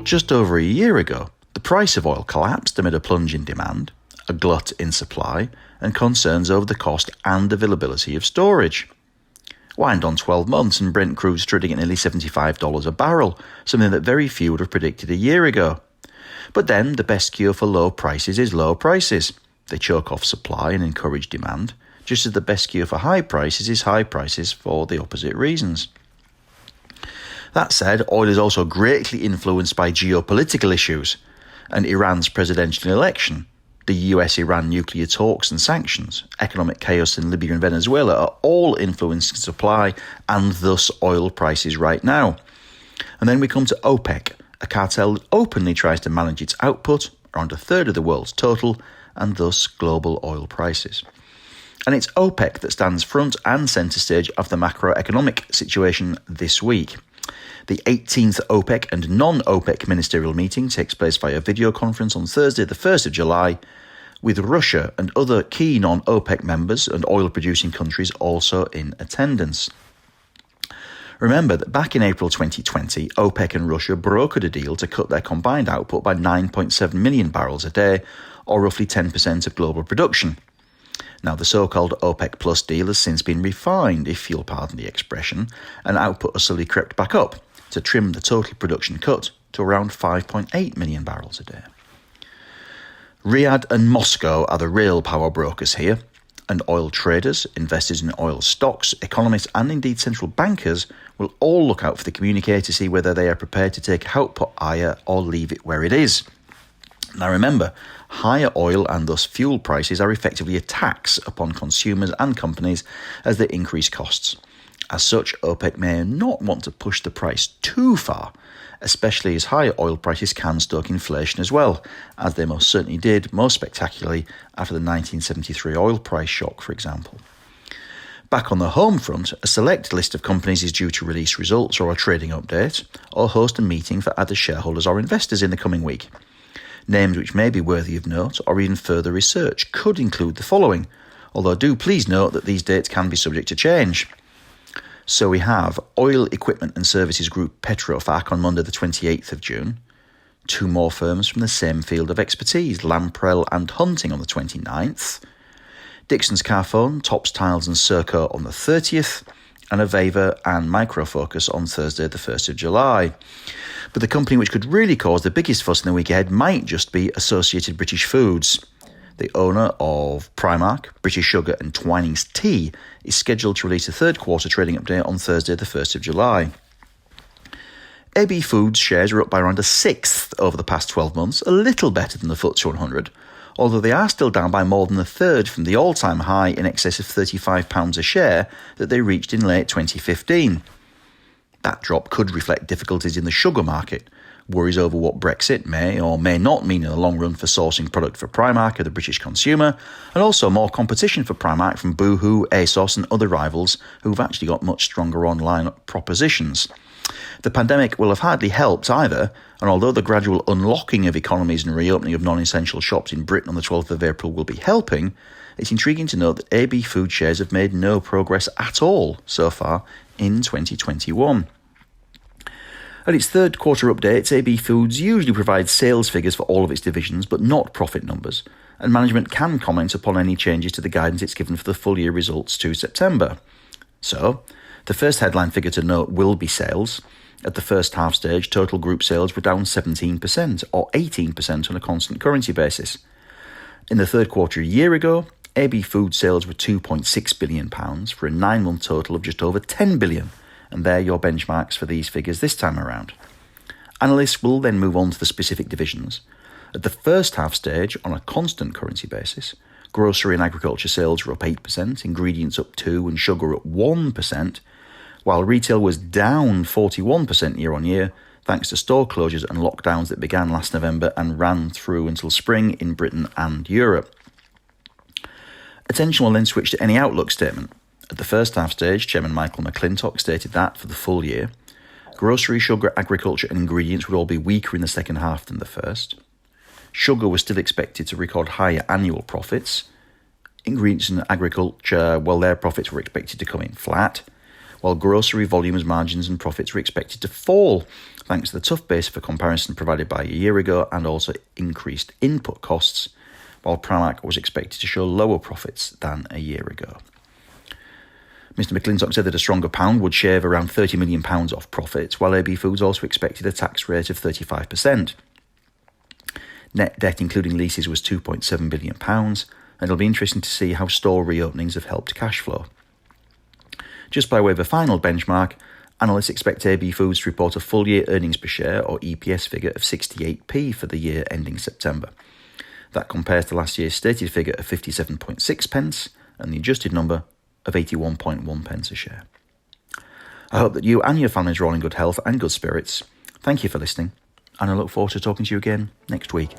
Just over a year ago, the price of oil collapsed amid a plunge in demand, a glut in supply, and concerns over the cost and availability of storage. Wind on 12 months and Brent crude's trading at nearly $75 a barrel, something that very few would have predicted a year ago. But then, the best cure for low prices is low prices. They choke off supply and encourage demand, just as the best cure for high prices is high prices for the opposite reasons. That said, oil is also greatly influenced by geopolitical issues, and Iran's presidential election, the US-Iran nuclear talks and sanctions, economic chaos in Libya and Venezuela are all influencing supply and thus oil prices right now. And then we come to OPEC, a cartel that openly tries to manage its output, around a third of the world's total, and thus global oil prices. And it's OPEC that stands front and centre stage of the macroeconomic situation this week. The 18th OPEC and non-OPEC ministerial meeting takes place via video conference on Thursday, the 1st of July, with Russia and other key non-OPEC members and oil-producing countries also in attendance. Remember that back in April 2020, OPEC and Russia brokered a deal to cut their combined output by 9.7 million barrels a day, or roughly 10% of global production. Now, the so-called OPEC Plus deal has since been refined, if you'll pardon the expression, and output has slowly crept back up to trim the total production cut to around 5.8 million barrels a day. Riyadh and Moscow are the real power brokers here, and oil traders, investors in oil stocks, economists and indeed central bankers will all look out for the communique to see whether they are prepared to take output higher or leave it where it is. Now remember, higher oil and thus fuel prices are effectively a tax upon consumers and companies as they increase costs. As such, OPEC may not want to push the price too far, especially as higher oil prices can stoke inflation as well, as they most certainly did most spectacularly after the 1973 oil price shock, for example. Back on the home front, a select list of companies is due to release results or a trading update, or host a meeting for either shareholders or investors in the coming week. Names which may be worthy of note or even further research could include the following, although do please note that these dates can be subject to change. So we have Oil Equipment and Services Group Petrofac on Monday the 28th of June, two more firms from the same field of expertise, Lamprell and Hunting on the 29th, Dixon's Carphone, Tops Tiles and Serco on the 30th, and Aveva and Microfocus on Thursday the 1st of July. But the company which could really cause the biggest fuss in the week ahead might just be Associated British Foods. The owner of Primark, British Sugar and Twinings Tea is scheduled to release a third quarter trading update on Thursday the 1st of July. AB Foods shares are up by around a sixth over the past 12 months, a little better than the FTSE 100, although they are still down by more than a third from the all-time high in excess of £35 a share that they reached in late 2015. That drop could reflect difficulties in the sugar market, worries over what Brexit may or may not mean in the long run for sourcing product for Primark or the British consumer, and also more competition for Primark from Boohoo, ASOS and other rivals who've actually got much stronger online propositions. The pandemic will have hardly helped either, and although the gradual unlocking of economies and reopening of non-essential shops in Britain on the 12th of April will be helping, it's intriguing to note that AB Food shares have made no progress at all so far in 2021. At its third quarter updates, AB Foods usually provides sales figures for all of its divisions, but not profit numbers, and management can comment upon any changes to the guidance it's given for the full year results to September. So, the first headline figure to note will be sales. At the first half stage, total group sales were down 17%, or 18% on a constant currency basis. In the third quarter a year ago, AB Food sales were £2.6 billion for a 9-month total of just over £10 billion. And they're your benchmarks for these figures this time around. Analysts will then move on to the specific divisions. At the first half stage, on a constant currency basis, grocery and agriculture sales were up 8%, ingredients up 2% and sugar up 1%, while retail was down 41% year on year, thanks to store closures and lockdowns that began last November and ran through until spring in Britain and Europe. Attention will then switch to any outlook statement. At the first half stage, Chairman Michael McClintock stated that, for the full year, grocery, sugar, agriculture and ingredients would all be weaker in the second half than the first. Sugar was still expected to record higher annual profits. Ingredients and agriculture, well, their profits were expected to come in flat, while grocery volumes, margins and profits were expected to fall, thanks to the tough base for comparison provided by a year ago and also increased input costs, while Primark was expected to show lower profits than a year ago. Mr McClintock said that a stronger pound would shave around £30 million off profits, while AB Foods also expected a tax rate of 35%. Net debt, including leases, was £2.7 billion, and it'll be interesting to see how store reopenings have helped cash flow. Just by way of a final benchmark, analysts expect AB Foods to report a full-year earnings per share, or EPS, figure of 68p for the year ending September. That compares to last year's stated figure of 57.6 pence and the adjusted number of 81.1 pence a share. I hope that you and your families are all in good health and good spirits. Thank you for listening, and I look forward to talking to you again next week.